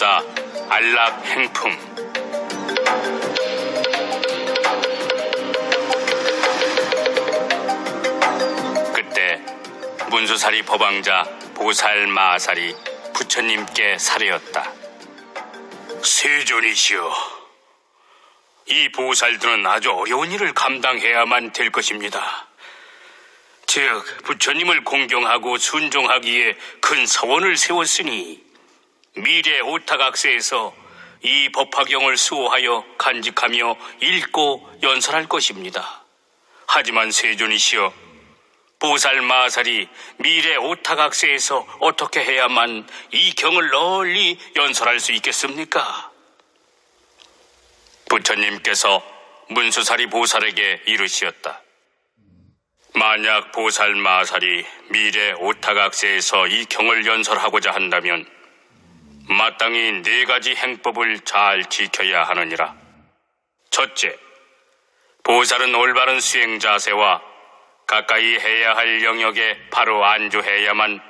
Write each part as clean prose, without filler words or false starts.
법사 안락 행품. 그때 문수살이 법왕자 보살마살이 부처님께 사례였다. 세존이시여, 이 보살들은 아주 어려운 일을 감당해야만 될 것입니다. 즉 부처님을 공경하고 순종하기에 큰 서원을 세웠으니 미래 오타각세에서 이 법화경을 수호하여 간직하며 읽고 연설할 것입니다. 하지만 세존이시여, 보살마살이 미래 오타각세에서 어떻게 해야만 이 경을 널리 연설할 수 있겠습니까? 부처님께서 문수살이 보살에게 이르시었다. 만약 보살마살이 미래 오타각세에서 이 경을 연설하고자 한다면 마땅히 4가지 행법을 잘 지켜야 하느니라. 첫째, 보살은 올바른 수행 자세와 가까이 해야 할 영역에 바로 안주해야만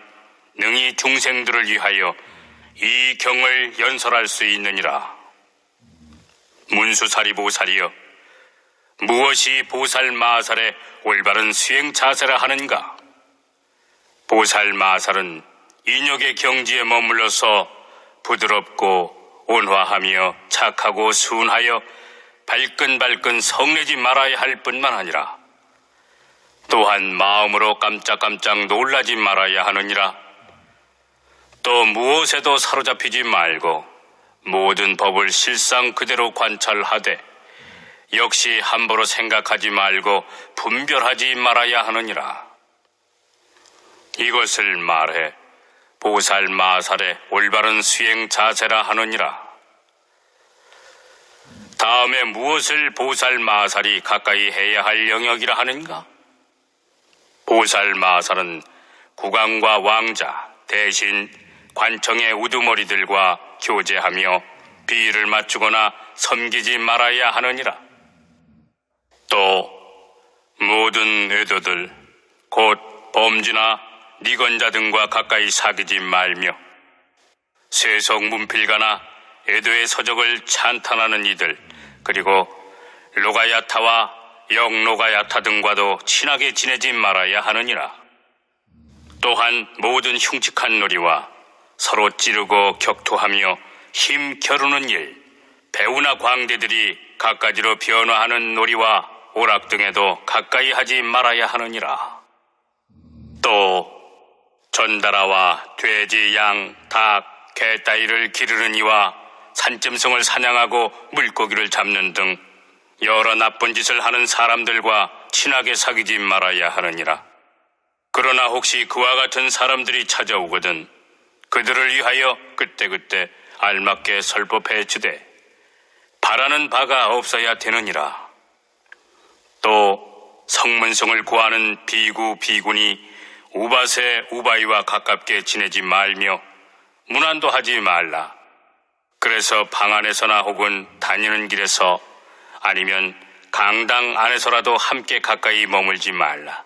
능히 중생들을 위하여 이 경을 연설할 수 있느니라. 문수살이 보살이여, 무엇이 보살마살의 올바른 수행 자세라 하는가? 보살마살은 인욕의 경지에 머물러서 부드럽고 온화하며 착하고 순하여 발끈발끈 성내지 말아야 할 뿐만 아니라 또한 마음으로 깜짝깜짝 놀라지 말아야 하느니라. 또 무엇에도 사로잡히지 말고 모든 법을 실상 그대로 관찰하되 역시 함부로 생각하지 말고 분별하지 말아야 하느니라. 이것을 말해 보살마살의 올바른 수행 자세라 하느니라. 다음에 무엇을 보살마살이 가까이 해야 할 영역이라 하는가? 보살마살은 국왕과 왕자, 대신, 관청의 우두머리들과 교제하며 비위를 맞추거나 섬기지 말아야 하느니라. 또 모든 애도들, 곧 범주나 니건자 등과 가까이 사귀지 말며 세속 문필가나 애도의 서적을 찬탄하는 이들, 그리고 로가야타와 영로가야타 등과도 친하게 지내지 말아야 하느니라. 또한 모든 흉측한 놀이와 서로 찌르고 격투하며 힘 겨루는 일, 배우나 광대들이 갖가지로 변화하는 놀이와 오락 등에도 가까이 하지 말아야 하느니라. 또 전다라와 돼지, 양, 닭, 개 따위를 기르는 이와 산짐승을 사냥하고 물고기를 잡는 등 여러 나쁜 짓을 하는 사람들과 친하게 사귀지 말아야 하느니라. 그러나 혹시 그와 같은 사람들이 찾아오거든 그들을 위하여 그때그때 알맞게 설법해 주되 바라는 바가 없어야 되느니라. 또 성문성을 구하는 비구, 비군이 우바세, 우바이와 가깝게 지내지 말며 문안도 하지 말라. 그래서 방 안에서나 혹은 다니는 길에서 아니면 강당 안에서라도 함께 가까이 머물지 말라.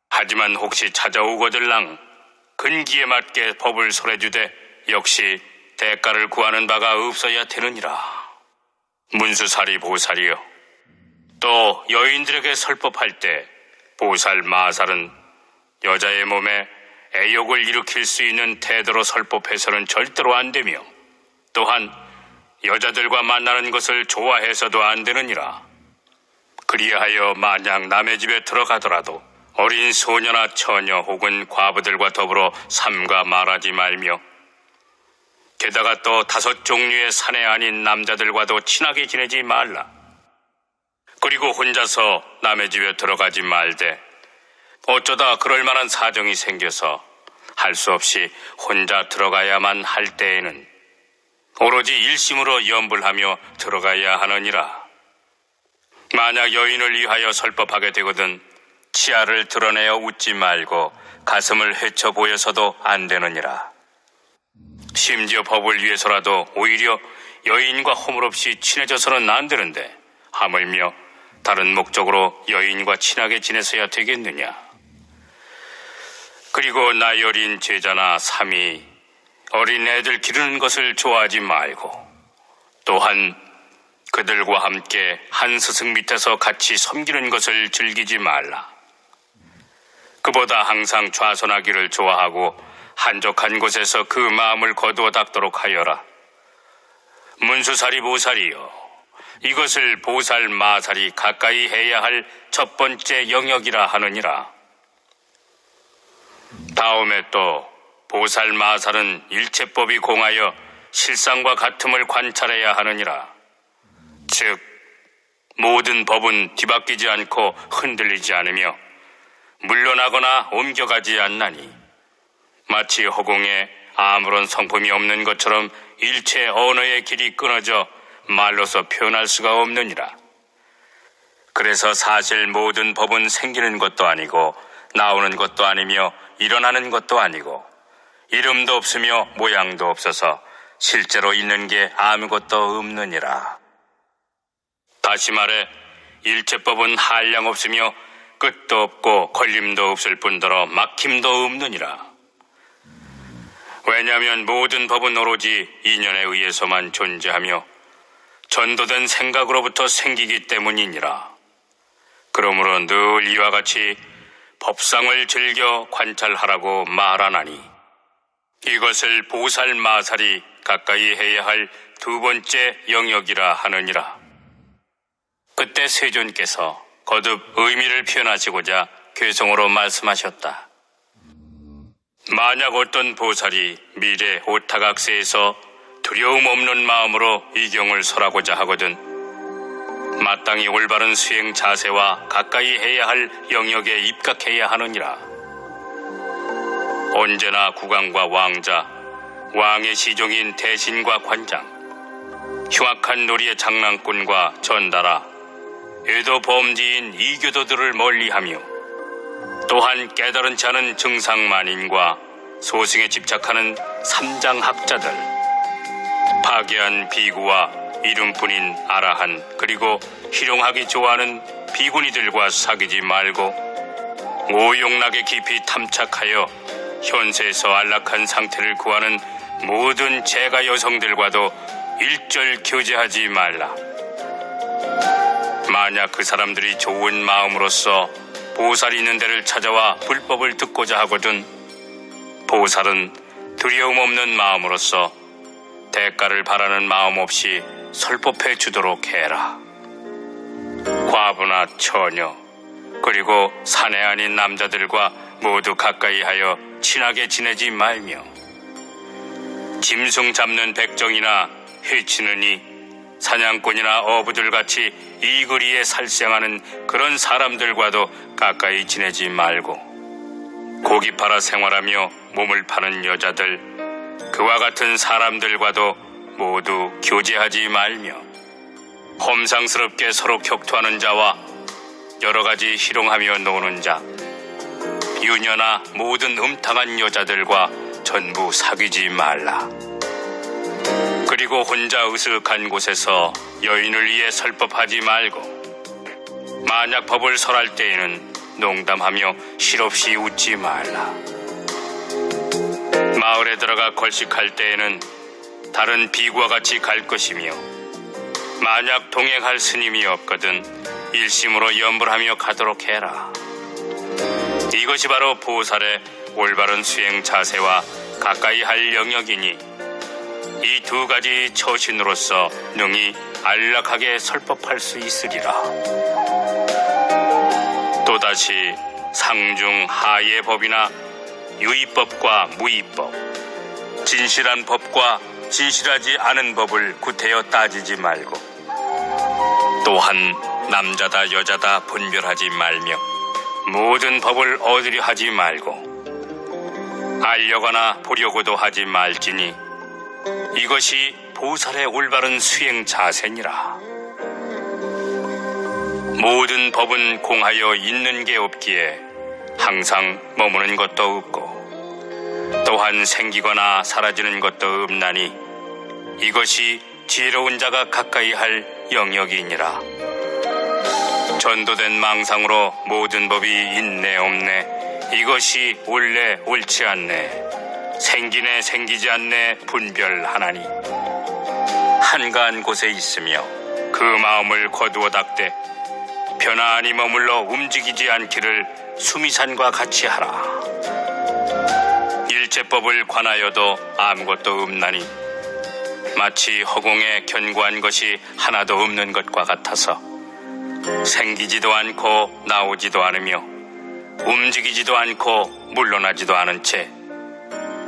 하지만 혹시 찾아오거들랑 근기에 맞게 법을 설해주되 역시 대가를 구하는 바가 없어야 되느니라. 문수살이 보살이여, 또 여인들에게 설법할 때 보살마살은 여자의 몸에 애욕을 일으킬 수 있는 태도로 설법해서는 절대로 안 되며 또한 여자들과 만나는 것을 좋아해서도 안 되느니라. 그리하여 만약 남의 집에 들어가더라도 어린 소녀나 처녀 혹은 과부들과 더불어 삼가 말하지 말며 게다가 또 5종류의 사내 아닌 남자들과도 친하게 지내지 말라. 그리고 혼자서 남의 집에 들어가지 말되 어쩌다 그럴 만한 사정이 생겨서 할 수 없이 혼자 들어가야만 할 때에는 오로지 일심으로 염불하며 들어가야 하느니라. 만약 여인을 위하여 설법하게 되거든 치아를 드러내어 웃지 말고 가슴을 헤쳐 보여서도 안 되느니라. 심지어 법을 위해서라도 오히려 여인과 허물없이 친해져서는 안 되는데 하물며 다른 목적으로 여인과 친하게 지내서야 되겠느냐. 그리고 나이 어린 제자나 삼이 어린 애들 기르는 것을 좋아하지 말고 또한 그들과 함께 한 스승 밑에서 같이 섬기는 것을 즐기지 말라. 그보다 항상 좌선하기를 좋아하고 한적한 곳에서 그 마음을 거두어 닦도록 하여라. 문수살이 보살이여, 이것을 보살 마살이 가까이 해야 할 첫 번째 영역이라 하느니라. 다음에 또 보살 마살은 일체법이 공하여 실상과 같음을 관찰해야 하느니라. 즉 모든 법은 뒤바뀌지 않고 흔들리지 않으며 물러나거나 옮겨가지 않나니 마치 허공에 아무런 성품이 없는 것처럼 일체 언어의 길이 끊어져 말로서 표현할 수가 없느니라. 그래서 사실 모든 법은 생기는 것도 아니고 나오는 것도 아니며 일어나는 것도 아니고 이름도 없으며 모양도 없어서 실제로 있는 게 아무것도 없느니라. 다시 말해 일체법은 한량 없으며 끝도 없고 걸림도 없을 뿐더러 막힘도 없느니라. 왜냐하면 모든 법은 오로지 인연에 의해서만 존재하며 전도된 생각으로부터 생기기 때문이니라. 그러므로 늘 이와 같이 법상을 즐겨 관찰하라고 말하나니 이것을 보살 마살이 가까이 해야 할 두 번째 영역이라 하느니라. 그때 세존께서 거듭 의미를 표현하시고자 괴성으로 말씀하셨다. 만약 어떤 보살이 미래 오타각세에서 두려움 없는 마음으로 이 경을 설하고자 하거든 마땅히 올바른 수행 자세와 가까이 해야 할 영역에 입각해야 하느니라. 언제나 국왕과 왕자, 왕의 시종인 대신과 관장, 흉악한 놀이의 장난꾼과 전달아, 애도 범지인 이교도들을 멀리하며 또한 깨달은치 않은 증상만인과 소승에 집착하는 삼장학자들, 파괴한 비구와 이름뿐인 아라한 그리고 희롱하기 좋아하는 비구니들과 사귀지 말고 오용락에 깊이 탐착하여 현세에서 안락한 상태를 구하는 모든 제가 여성들과도 일절 교제하지 말라. 만약 그 사람들이 좋은 마음으로써 보살이 있는 데를 찾아와 불법을 듣고자 하거든 보살은 두려움 없는 마음으로써 대가를 바라는 마음 없이 설법해 주도록 해라. 과부나 처녀 그리고 사내 아닌 남자들과 모두 가까이 하여 친하게 지내지 말며 짐승 잡는 백정이나 해치는 이 사냥꾼이나 어부들같이 이 거리에 살생하는 그런 사람들과도 가까이 지내지 말고 고기 팔아 생활하며 몸을 파는 여자들 그와 같은 사람들과도 모두 교제하지 말며 험상스럽게 서로 격투하는 자와 여러 가지 희롱하며 노는 자, 유녀나 모든 음탕한 여자들과 전부 사귀지 말라. 그리고 혼자 으슥한 곳에서 여인을 위해 설법하지 말고 만약 법을 설할 때에는 농담하며 실없이 웃지 말라. 마을에 들어가 걸식할 때에는 다른 비구와 같이 갈 것이며 만약 동행할 스님이 없거든 일심으로 염불하며 가도록 해라. 이것이 바로 보살의 올바른 수행 자세와 가까이 할 영역이니 이 두 가지 처신으로서 능히 안락하게 설법할 수 있으리라. 또다시 상중 하의 법이나 유의법과 무의법, 진실한 법과 진실하지 않은 법을 구태여 따지지 말고 또한 남자다 여자다 분별하지 말며 모든 법을 얻으려 하지 말고 알려거나 보려고도 하지 말지니 이것이 보살의 올바른 수행 자세니라. 모든 법은 공하여 있는 게 없기에 항상 머무는 것도 없고 또한 생기거나 사라지는 것도 없나니 이것이 지혜로운 자가 가까이 할 영역이니라. 전도된 망상으로 모든 법이 있네 없네 이것이 옳네 옳지 않네 생기네 생기지 않네 분별하나니 한가한 곳에 있으며 그 마음을 거두어 닦되 편안히 머물러 움직이지 않기를 수미산과 같이 하라. 일체법을 관하여도 아무것도 없나니 마치 허공에 견고한 것이 하나도 없는 것과 같아서 생기지도 않고 나오지도 않으며 움직이지도 않고 물러나지도 않은 채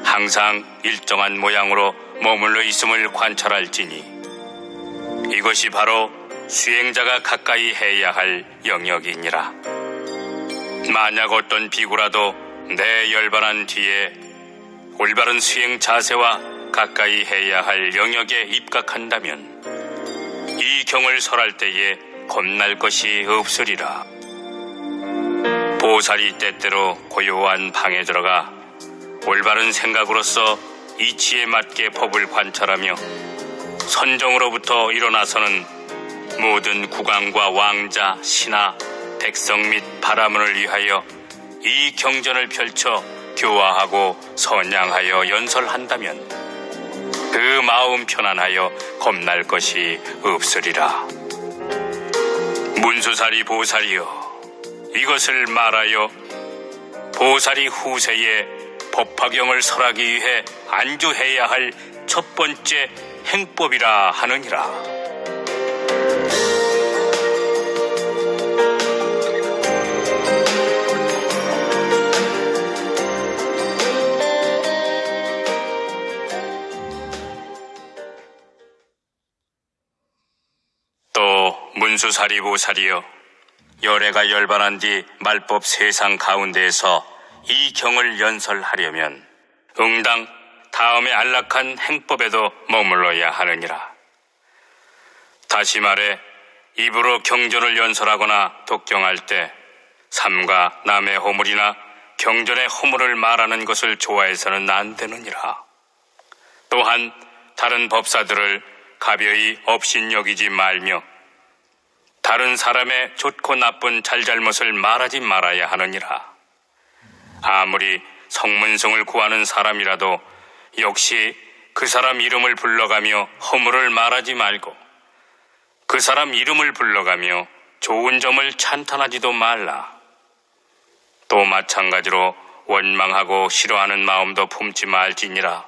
항상 일정한 모양으로 머물러 있음을 관찰할지니 이것이 바로 수행자가 가까이 해야 할 영역이니라. 만약 어떤 비구라도 내 열반한 뒤에 올바른 수행 자세와 가까이 해야 할 영역에 입각한다면 이 경을 설할 때에 겁날 것이 없으리라. 보살이 때때로 고요한 방에 들어가 올바른 생각으로서 이치에 맞게 법을 관찰하며 선정으로부터 일어나서는 모든 국왕과 왕자, 신하, 백성 및 바라문을 위하여 이 경전을 펼쳐 교화하고 선양하여 연설한다면 그 마음 편안하여 겁날 것이 없으리라. 문수사리 보살이여, 이것을 말하여 보살이 후세에 법화경을 설하기 위해 안주해야 할 첫 번째 행법이라 하느니라. 또 문수사리 보살이여, 열애가 열반한 뒤 말법 세상 가운데에서 이 경을 연설하려면 응당 다음에 안락한 행법에도 머물러야 하느니라. 다시 말해 입으로 경전을 연설하거나 독경할 때 삼가 남의 허물이나 경전의 허물을 말하는 것을 좋아해서는 안 되느니라. 또한 다른 법사들을 가벼이 업신여기지 말며 다른 사람의 좋고 나쁜 잘잘못을 말하지 말아야 하느니라. 아무리 성문성을 구하는 사람이라도 역시 그 사람 이름을 불러가며 허물을 말하지 말고 그 사람 이름을 불러가며 좋은 점을 찬탄하지도 말라. 또 마찬가지로 원망하고 싫어하는 마음도 품지 말지니라.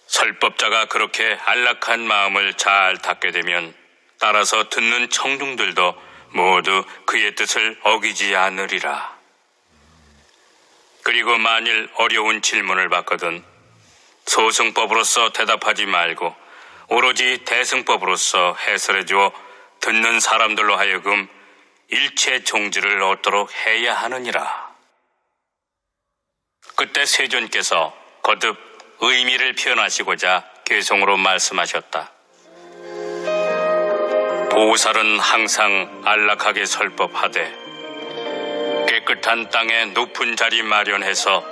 설법자가 그렇게 안락한 마음을 잘 닦게 되면 따라서 듣는 청중들도 모두 그의 뜻을 어기지 않으리라. 그리고 만일 어려운 질문을 받거든 소승법으로서 대답하지 말고 오로지 대승법으로서 해설해주어 듣는 사람들로 하여금 일체 종지를 얻도록 해야 하느니라. 그때 세존께서 거듭 의미를 표현하시고자 개성으로 말씀하셨다. 보살은 항상 안락하게 설법하되 깨끗한 땅에 높은 자리 마련해서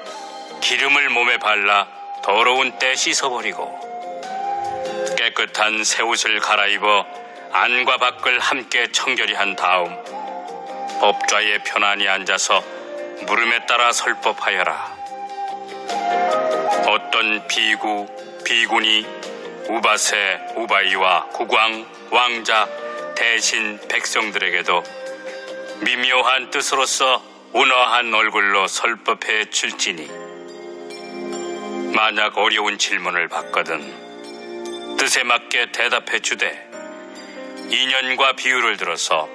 기름을 몸에 발라 더러운 때 씻어버리고 깨끗한 새 옷을 갈아입어 안과 밖을 함께 청결히 한 다음 법좌에 편안히 앉아서 물음에 따라 설법하여라. 어떤 비구, 비구니, 우바세, 우바이와 국왕, 왕자, 대신 백성들에게도 미묘한 뜻으로서 온화한 얼굴로 설법해 줄지니 만약 어려운 질문을 받거든 뜻에 맞게 대답해 주되 인연과 비유를 들어서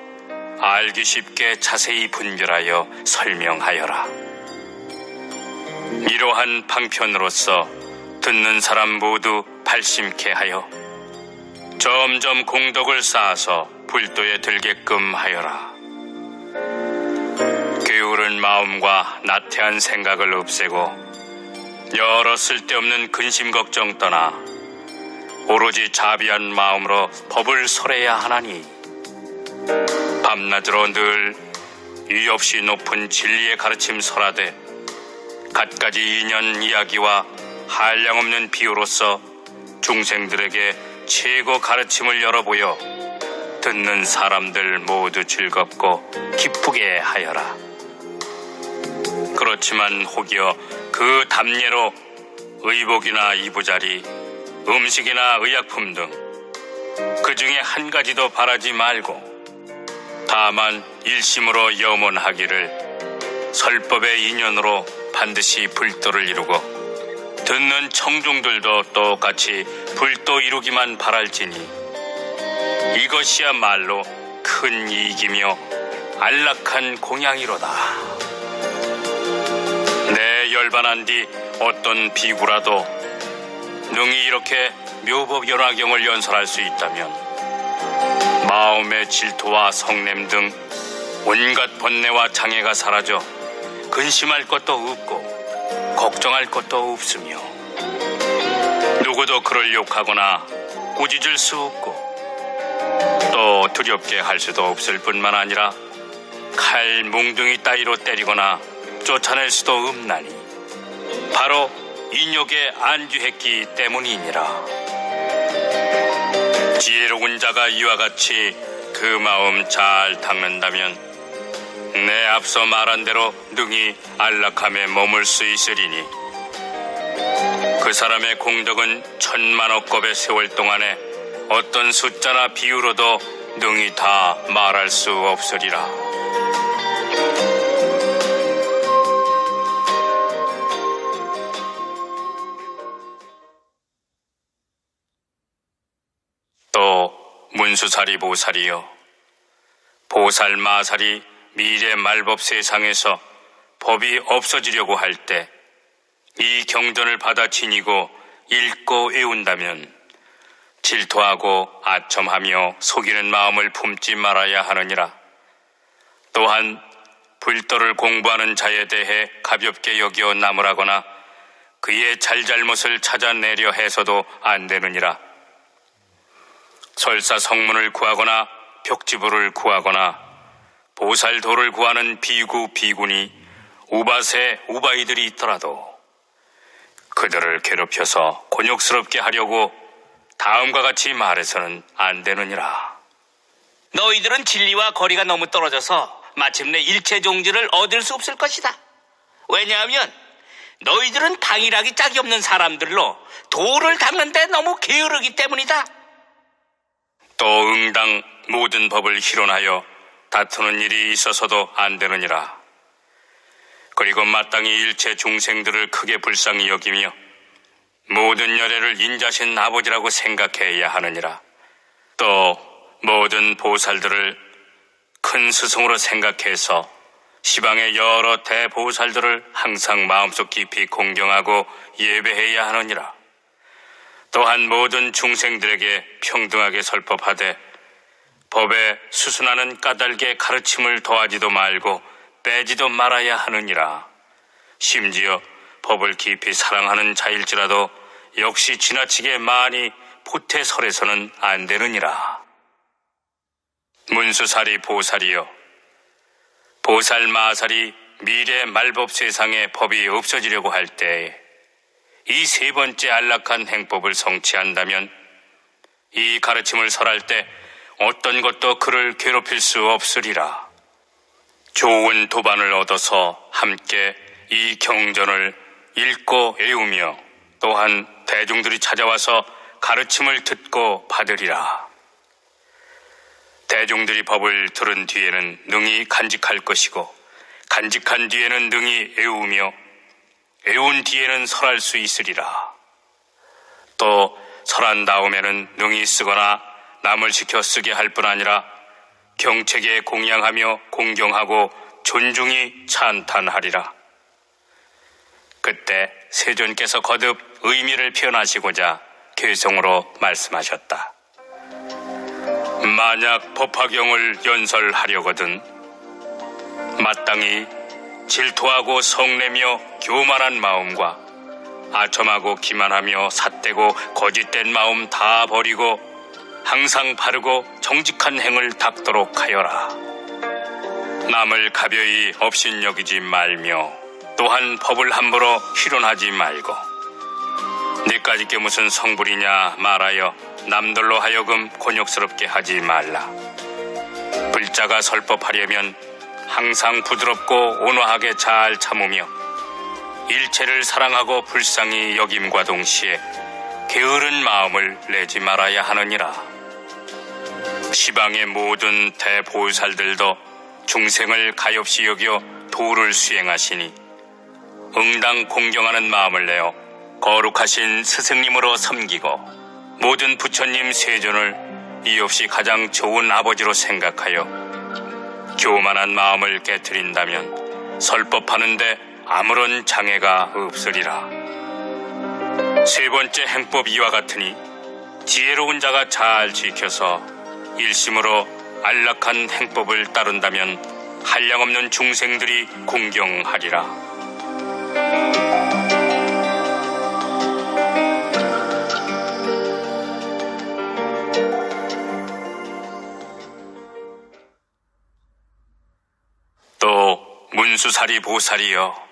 알기 쉽게 자세히 분별하여 설명하여라. 이러한 방편으로서 듣는 사람 모두 발심케 하여 점점 공덕을 쌓아서 불도에 들게끔 하여라. 게으른 마음과 나태한 생각을 없애고 여러 쓸데없는 근심 걱정 떠나 오로지 자비한 마음으로 법을 설해야 하나니 밤낮으로 늘 위 없이 높은 진리의 가르침 설하되 갖가지 인연 이야기와 한량없는 비유로서 중생들에게 최고 가르침을 열어보여 듣는 사람들 모두 즐겁고 기쁘게 하여라. 그렇지만 혹여 그 담례로 의복이나 이부자리, 음식이나 의약품 등 그 중에 한 가지도 바라지 말고 다만 일심으로 염원하기를 설법의 인연으로 반드시 불도를 이루고 듣는 청중들도 똑같이 불도 이루기만 바랄지니 이것이야말로 큰 이익이며 안락한 공양이로다. 내 열반한 뒤 어떤 비구라도 능히 이렇게 묘법연화경을 연설할 수 있다면 마음의 질투와 성냄 등 온갖 번뇌와 장애가 사라져 근심할 것도 없고 걱정할 것도 없으며 누구도 그를 욕하거나 꾸짖을 수 없고 또 두렵게 할 수도 없을 뿐만 아니라 칼 뭉둥이 따위로 때리거나 쫓아낼 수도 없나니 바로 인욕에 안주했기 때문이니라. 지혜로운 자가 이와 같이 그 마음 잘 닦는다면 내 앞서 말한 대로 능히 안락함에 머물 수 있으리니 그 사람의 공덕은 천만억 겁의 세월 동안에 어떤 숫자나 비유로도 능히 다 말할 수 없으리라. 또 문수사리 보살이여, 보살 마살이 미래 말법 세상에서 법이 없어지려고 할 때 이 경전을 받아 지니고 읽고 외운다면 질투하고 아첨하며 속이는 마음을 품지 말아야 하느니라. 또한 불도를 공부하는 자에 대해 가볍게 여겨 나무라거나 그의 잘잘못을 찾아내려 해서도 안 되느니라. 설사 성문을 구하거나 벽지부를 구하거나 보살도를 구하는 비구 비군이 우바세 우바이들이 있더라도 그들을 괴롭혀서 곤욕스럽게 하려고 다음과 같이 말해서는 안 되느니라. 너희들은 진리와 거리가 너무 떨어져서 마침내 일체 종지를 얻을 수 없을 것이다. 왜냐하면 너희들은 당일하기 짝이 없는 사람들로 도를 닦는데 너무 게으르기 때문이다. 또 응당 모든 법을 희론하여 다투는 일이 있어서도 안 되느니라. 그리고 마땅히 일체 중생들을 크게 불쌍히 여기며 모든 열애를 인자신 아버지라고 생각해야 하느니라. 또 모든 보살들을 큰 스승으로 생각해서 시방의 여러 대보살들을 항상 마음속 깊이 공경하고 예배해야 하느니라. 또한 모든 중생들에게 평등하게 설법하되 법에 수순하는 까닭의 가르침을 더하지도 말고 빼지도 말아야 하느니라. 심지어 법을 깊이 사랑하는 자일지라도 역시 지나치게 많이 보태설해서는 안 되느니라. 문수사리 보살이여, 보살 마살이 미래 말법 세상에 법이 없어지려고 할 때에 이 세 번째 안락한 행법을 성취한다면 이 가르침을 설할 때 어떤 것도 그를 괴롭힐 수 없으리라. 좋은 도반을 얻어서 함께 이 경전을 읽고 외우며 또한 대중들이 찾아와서 가르침을 듣고 받으리라. 대중들이 법을 들은 뒤에는 능히 간직할 것이고 간직한 뒤에는 능히 외우며 외운 뒤에는 설할 수 있으리라. 또 설한 다음에는 능히 쓰거나 남을 시켜 쓰게 할 뿐 아니라 경책에 공양하며 공경하고 존중히 찬탄하리라. 그때 세존께서 거듭 의미를 표현하시고자 개성으로 말씀하셨다. 만약 법화경을 연설하려거든 마땅히 질투하고 성내며 교만한 마음과 아첨하고 기만하며 삿대고 거짓된 마음 다 버리고 항상 바르고 정직한 행을 닦도록 하여라. 남을 가벼이 업신여기지 말며 또한 법을 함부로 희론하지 말고 네까짓 게 무슨 성불이냐 말하여 남들로 하여금 곤욕스럽게 하지 말라. 불자가 설법하려면 항상 부드럽고 온화하게 잘 참으며 일체를 사랑하고 불쌍히 여김과 동시에 게으른 마음을 내지 말아야 하느니라. 시방의 모든 대보살들도 중생을 가엾이 여겨 도를 수행하시니 응당 공경하는 마음을 내어 거룩하신 스승님으로 섬기고 모든 부처님 세존을 이없이 가장 좋은 아버지로 생각하여 교만한 마음을 깨트린다면 설법하는데 아무런 장애가 없으리라. 세 번째 행법 이와 같으니 지혜로운 자가 잘 지켜서 일심으로 안락한 행법을 따른다면 한량없는 중생들이 공경하리라. 또 문수사리 보살이여,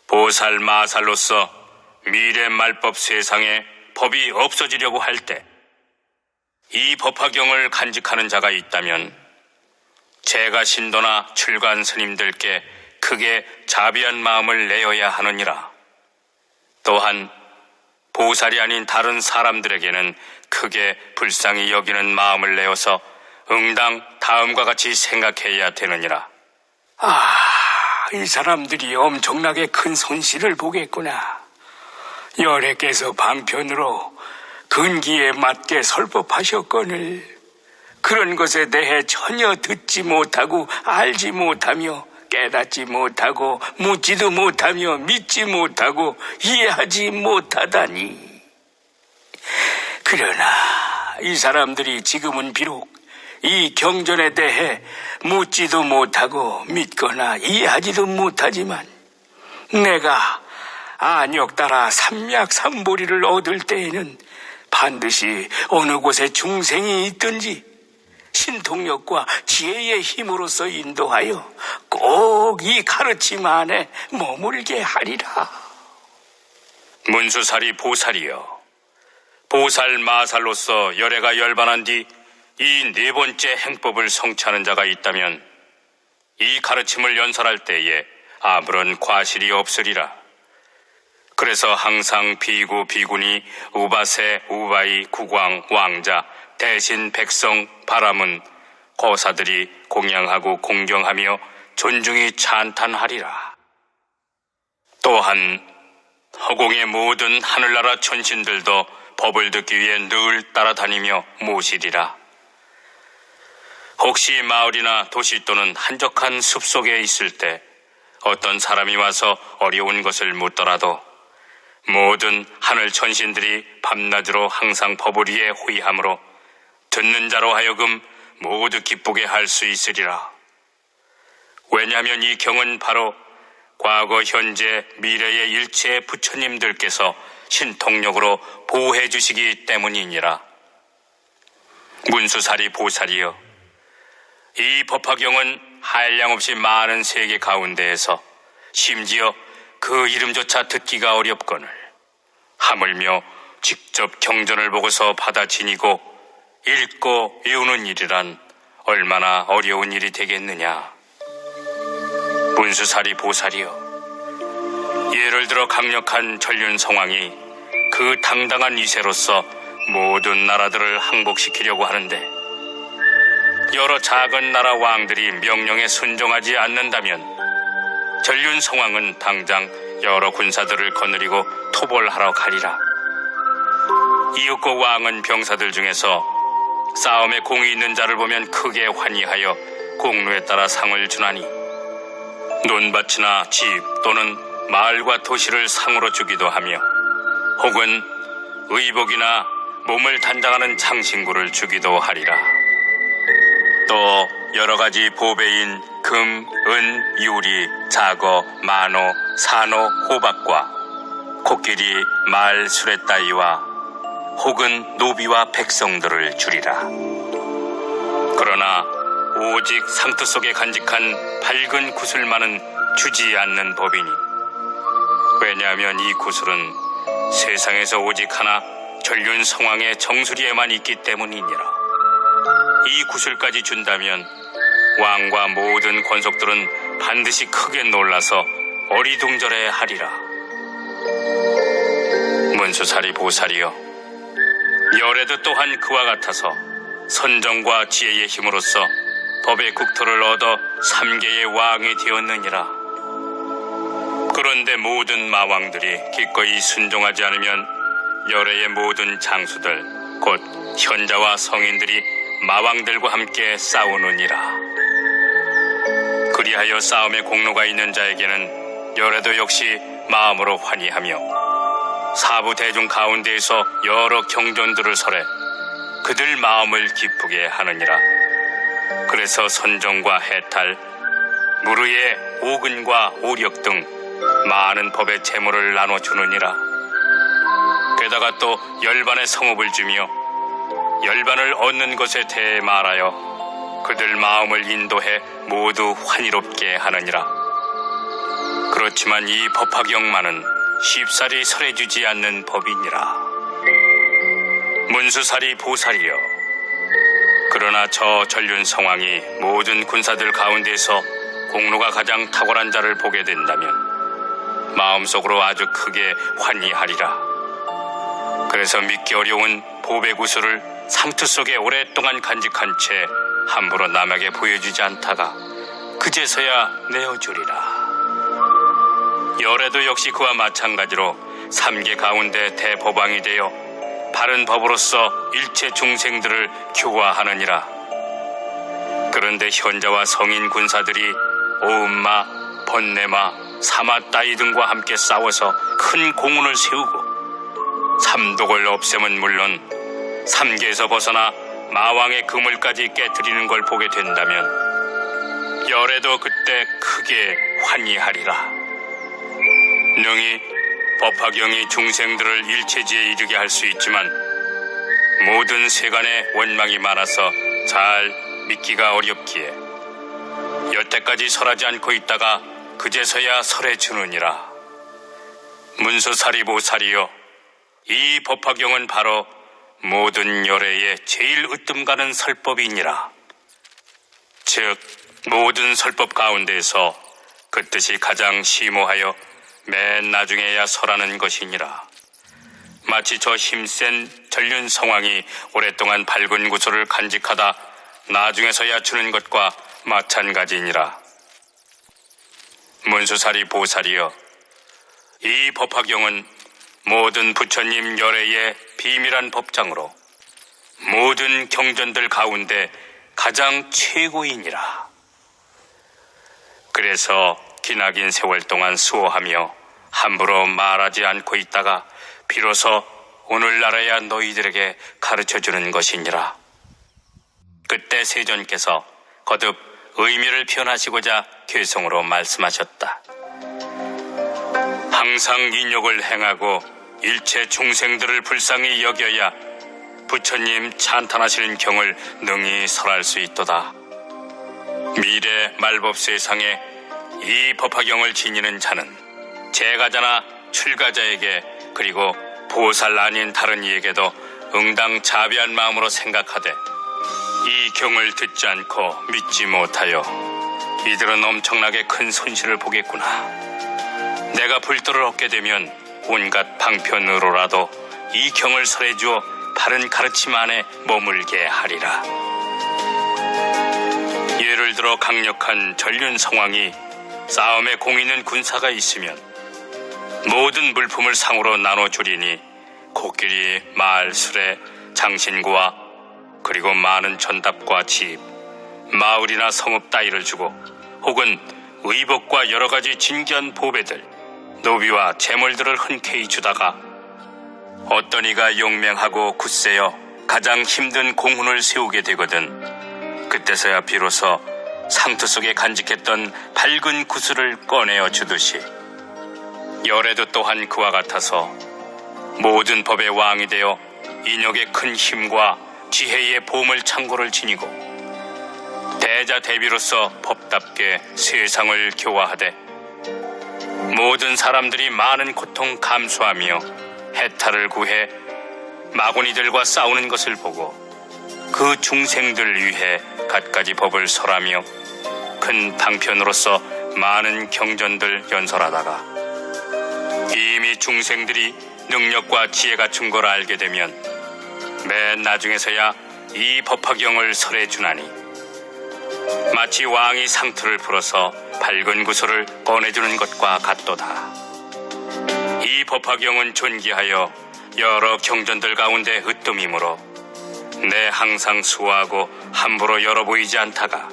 보살 마살로서 미래 말법 세상에 법이 없어지려고 할 때 이 법화경을 간직하는 자가 있다면 제가 신도나 출간 스님들께 크게 자비한 마음을 내어야 하느니라. 또한 보살이 아닌 다른 사람들에게는 크게 불쌍히 여기는 마음을 내어서 응당 다음과 같이 생각해야 되느니라. 이 사람들이 엄청나게 큰 손실을 보겠구나. 열애께서 방편으로 근기에 맞게 설법하셨거늘 그런 것에 대해 전혀 듣지 못하고 알지 못하며 깨닫지 못하고 묻지도 못하며 믿지 못하고 이해하지 못하다니. 그러나 이 사람들이 지금은 비록 이 경전에 대해 묻지도 못하고 믿거나 이해하지도 못하지만 내가 안역 따라 삼약삼보리를 얻을 때에는 반드시 어느 곳에 중생이 있든지 신통력과 지혜의 힘으로서 인도하여 꼭 이 가르침 안에 머물게 하리라. 문수사리 보살이여, 보살 마살로서 열애가 열반한 뒤 이 네 번째 행법을 성취하는 자가 있다면 이 가르침을 연설할 때에 아무런 과실이 없으리라. 그래서 항상 비구, 비구니, 우바세, 우바이, 국왕, 왕자, 대신, 백성, 바라문, 거사들이 공양하고 공경하며 존중히 찬탄하리라. 또한 허공의 모든 하늘나라 천신들도 법을 듣기 위해 늘 따라다니며 모시리라. 혹시 마을이나 도시 또는 한적한 숲속에 있을 때 어떤 사람이 와서 어려운 것을 묻더라도 모든 하늘 천신들이 밤낮으로 항상 법을 위해 호위하므로 듣는 자로 하여금 모두 기쁘게 할 수 있으리라. 왜냐하면 이 경은 바로 과거, 현재, 미래의 일체 부처님들께서 신통력으로 보호해 주시기 때문이니라. 문수사리 보살이여, 이 법화경은 한량없이 많은 세계 가운데에서 심지어 그 이름조차 듣기가 어렵거늘 하물며 직접 경전을 보고서 받아 지니고 읽고 외우는 일이란 얼마나 어려운 일이 되겠느냐. 문수사리 보살이여, 예를 들어 강력한 전륜성왕이 그 당당한 이세로서 모든 나라들을 항복시키려고 하는데 여러 작은 나라 왕들이 명령에 순종하지 않는다면 전륜성왕은 당장 여러 군사들을 거느리고 토벌하러 가리라. 이윽고 왕은 병사들 중에서 싸움에 공이 있는 자를 보면 크게 환희하여 공로에 따라 상을 주나니 논밭이나 집 또는 마을과 도시를 상으로 주기도 하며 혹은 의복이나 몸을 단장하는 장신구를 주기도 하리라. 또 여러 가지 보배인 금, 은, 유리, 자거, 만호, 산호, 호박과 코끼리, 말, 수레 따위와 혹은 노비와 백성들을 주리라. 그러나 오직 상투 속에 간직한 밝은 구슬만은 주지 않는 법이니, 왜냐하면 이 구슬은 세상에서 오직 하나 전륜성왕의 정수리에만 있기 때문이니라. 이 구슬까지 준다면 왕과 모든 권속들은 반드시 크게 놀라서 어리둥절해 하리라. 문수살이 보살이여, 열애도 또한 그와 같아서 선정과 지혜의 힘으로써 법의 국토를 얻어 3계의 왕이 되었느니라. 그런데 모든 마왕들이 기꺼이 순종하지 않으면 열애의 모든 장수들 곧 현자와 성인들이 마왕들과 함께 싸우느니라. 그리하여 싸움에 공로가 있는 자에게는 열애도 역시 마음으로 환희하며 사부 대중 가운데에서 여러 경전들을 설해 그들 마음을 기쁘게 하느니라. 그래서 선정과 해탈, 무르의 오근과 오력 등 많은 법의 재물을 나눠주느니라. 게다가 또 열반의 성읍을 주며 열반을 얻는 것에 대해 말하여 그들 마음을 인도해 모두 환희롭게 하느니라. 그렇지만 이 법화경만은 쉽사리 설해주지 않는 법이니라. 문수살이 보살이여, 그러나 저 전륜 성왕이 모든 군사들 가운데서 공로가 가장 탁월한 자를 보게 된다면 마음속으로 아주 크게 환희하리라. 그래서 믿기 어려운 보배 구슬을 상투 속에 오랫동안 간직한 채 함부로 남에게 보여주지 않다가 그제서야 내어주리라. 열애도 역시 그와 마찬가지로 3계 가운데 대법왕이 되어 바른 법으로서 일체 중생들을 교화하느니라. 그런데 현자와 성인 군사들이 오음마, 번뇌마, 사마따이 등과 함께 싸워서 큰 공훈을 세우고 삼독을 없애면 물론 3계에서 벗어나 마왕의 그물까지 깨뜨리는 걸 보게 된다면 열애도 그때 크게 환희하리라. 능히 법화경이 중생들을 일체지에 이르게 할 수 있지만 모든 세간에 원망이 많아서 잘 믿기가 어렵기에 여태까지 설하지 않고 있다가 그제서야 설해주느니라. 문수사리보살이여, 이 법화경은 바로 모든 열애의 제일 으뜸 가는 설법이니라. 즉 모든 설법 가운데서 그 뜻이 가장 심오하여 맨 나중에야 설하는 것이니라. 마치 저 힘센 전륜 성왕이 오랫동안 밝은 구슬을 간직하다 나중에서야 주는 것과 마찬가지니라. 문수살이 보살이여, 이 법화경은 모든 부처님 열애의 비밀한 법장으로 모든 경전들 가운데 가장 최고이니라. 그래서 기나긴 세월 동안 수호하며 함부로 말하지 않고 있다가 비로소 오늘날에야 너희들에게 가르쳐주는 것이니라. 그때 세존께서 거듭 의미를 표현하시고자 괴성으로 말씀하셨다. 항상 인욕을 행하고 일체 중생들을 불쌍히 여겨야 부처님 찬탄하시는 경을 능히 설할 수 있도다. 미래 말법 세상에 이 법화경을 지니는 자는 제가자나 출가자에게 그리고 보살 아닌 다른 이에게도 응당 자비한 마음으로 생각하되 이 경을 듣지 않고 믿지 못하여 이들은 엄청나게 큰 손실을 보겠구나. 내가 불도를 얻게 되면 온갖 방편으로라도 이 경을 설해주어 바른 가르침 안에 머물게 하리라. 예를 들어 강력한 전륜 성왕이 싸움에 공 있는 군사가 있으면 모든 물품을 상으로 나눠주리니 코끼리, 말, 수레, 장신구와 그리고 많은 전답과 집, 마을이나 성읍 따위를 주고 혹은 의복과 여러 가지 진귀한 보배들, 노비와 재물들을 흔쾌히 주다가 어떤 이가 용맹하고 굳세어 가장 힘든 공훈을 세우게 되거든 그때서야 비로소 상투 속에 간직했던 밝은 구슬을 꺼내어 주듯이 열애도 또한 그와 같아서 모든 법의 왕이 되어 인욕의 큰 힘과 지혜의 보물 창고를 지니고 대자 대비로서 법답게 세상을 교화하되 모든 사람들이 많은 고통 감수하며 해탈을 구해 마구니들과 싸우는 것을 보고 그 중생들 위해 갖가지 법을 설하며 큰 방편으로서 많은 경전들 연설하다가 이미 중생들이 능력과 지혜 갖춘 걸 알게 되면 맨 나중에서야 이 법화경을 설해 주나니 마치 왕이 상투를 풀어서 밝은 구슬을 꺼내주는 것과 같도다. 이 법화경은 존귀하여 여러 경전들 가운데 으뜸이므로 내 항상 수호하고 함부로 열어 보이지 않다가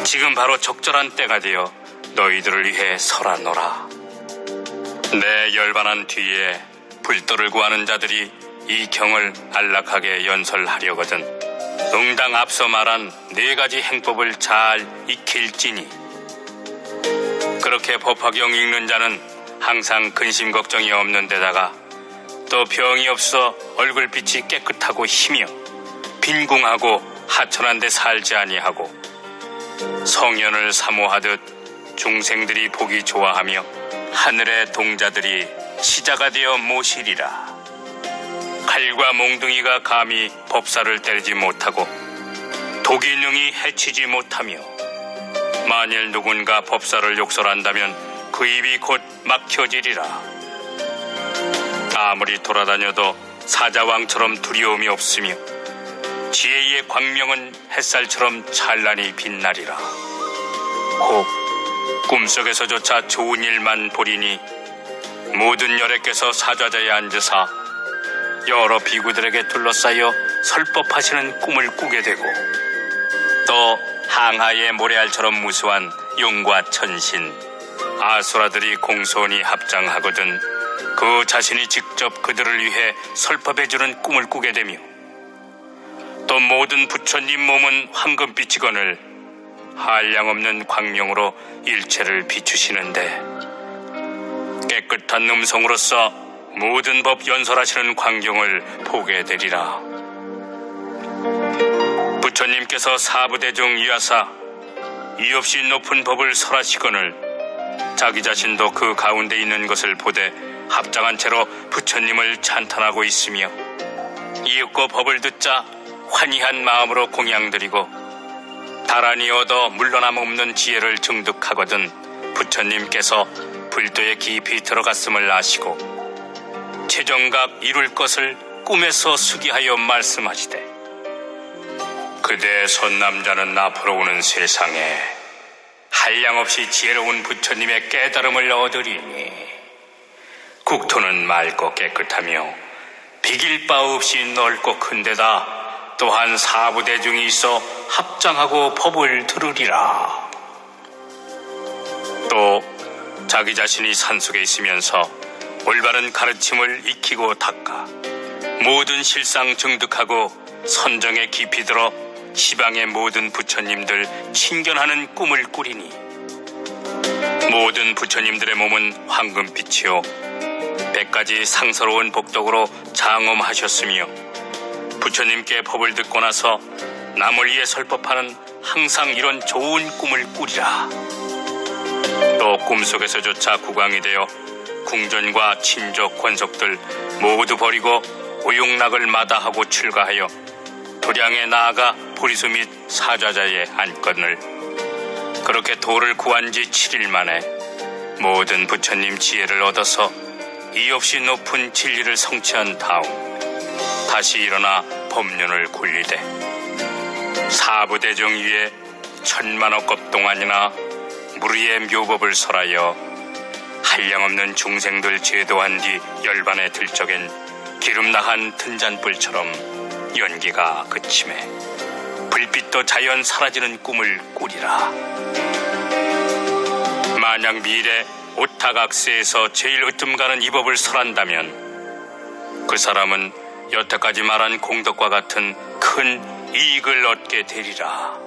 지금 바로 적절한 때가 되어 너희들을 위해 설하노라. 내 열반한 뒤에 불도를 구하는 자들이 이 경을 안락하게 연설하려거든 응당 앞서 말한 4가지 행법을 잘 익힐지니 그렇게 법화경 읽는 자는 항상 근심 걱정이 없는 데다가 또 병이 없어 얼굴빛이 깨끗하고 희며 빈궁하고 하천한 데 살지 아니하고 성현을 사모하듯 중생들이 보기 좋아하며 하늘의 동자들이 시자가 되어 모시리라. 칼과 몽둥이가 감히 법사를 때리지 못하고 독이 능히 해치지 못하며 만일 누군가 법사를 욕설한다면 그 입이 곧 막혀지리라. 아무리 돌아다녀도 사자왕처럼 두려움이 없으며 지혜의 광명은 햇살처럼 찬란히 빛나리라. 혹 꿈속에서조차 좋은 일만 보리니 모든 열애께서 사좌자에 앉으사 여러 비구들에게 둘러싸여 설법하시는 꿈을 꾸게 되고 또 항하의 모래알처럼 무수한 용과 천신 아수라들이 공손히 합장하거든 그 자신이 직접 그들을 위해 설법해주는 꿈을 꾸게 되며 또 모든 부처님 몸은 황금빛이거늘 한량없는 광명으로 일체를 비추시는데 깨끗한 음성으로서 모든 법 연설하시는 광경을 보게 되리라. 부처님께서 사부대중 위하사 이없이 높은 법을 설하시거늘 자기 자신도 그 가운데 있는 것을 보되 합장한 채로 부처님을 찬탄하고 있으며 이윽고 법을 듣자 환희한 마음으로 공양드리고 다란히 얻어 물러남 없는 지혜를 증득하거든 부처님께서 불도에 깊이 들어갔음을 아시고 최정각 이룰 것을 꿈에서 수기하여 말씀하시되 그대 손남자는 앞으로 오는 세상에 한량없이 지혜로운 부처님의 깨달음을 얻으리니 국토는 맑고 깨끗하며 비길 바 없이 넓고 큰 데다 또한 사부대중이 있어 합장하고 법을 들으리라. 또 자기 자신이 산속에 있으면서 올바른 가르침을 익히고 닦아 모든 실상 증득하고 선정에 깊이 들어 시방의 모든 부처님들 친견하는 꿈을 꾸리니 모든 부처님들의 몸은 황금빛이요 100가지 상서로운 복덕으로 장엄하셨으며 부처님께 법을 듣고 나서 남을 위해 설법하는 항상 이런 좋은 꿈을 꾸리라. 또 꿈속에서조차 국왕이 되어 궁전과 친족 권속들 모두 버리고 오용락을 마다하고 출가하여 도량에 나아가 보리수 및 사좌자에 앉거늘 그렇게 도를 구한 지 7일 만에 모든 부처님 지혜를 얻어서 이없이 높은 진리를 성취한 다음 다시 일어나 법륜을 굴리되 사부대중 위에 1000만억 급 동안이나 무리의 묘법을 설하여 한량없는 중생들 제도한 뒤 열반에 들적인 기름나한 등잔불처럼 연기가 그침에 불빛도 자연 사라지는 꿈을 꾸리라. 만약 미래 오타각세에서 제일 으뜸가는 이 법을 설한다면 그 사람은 여태까지 말한 공덕과 같은 큰 이익을 얻게 되리라.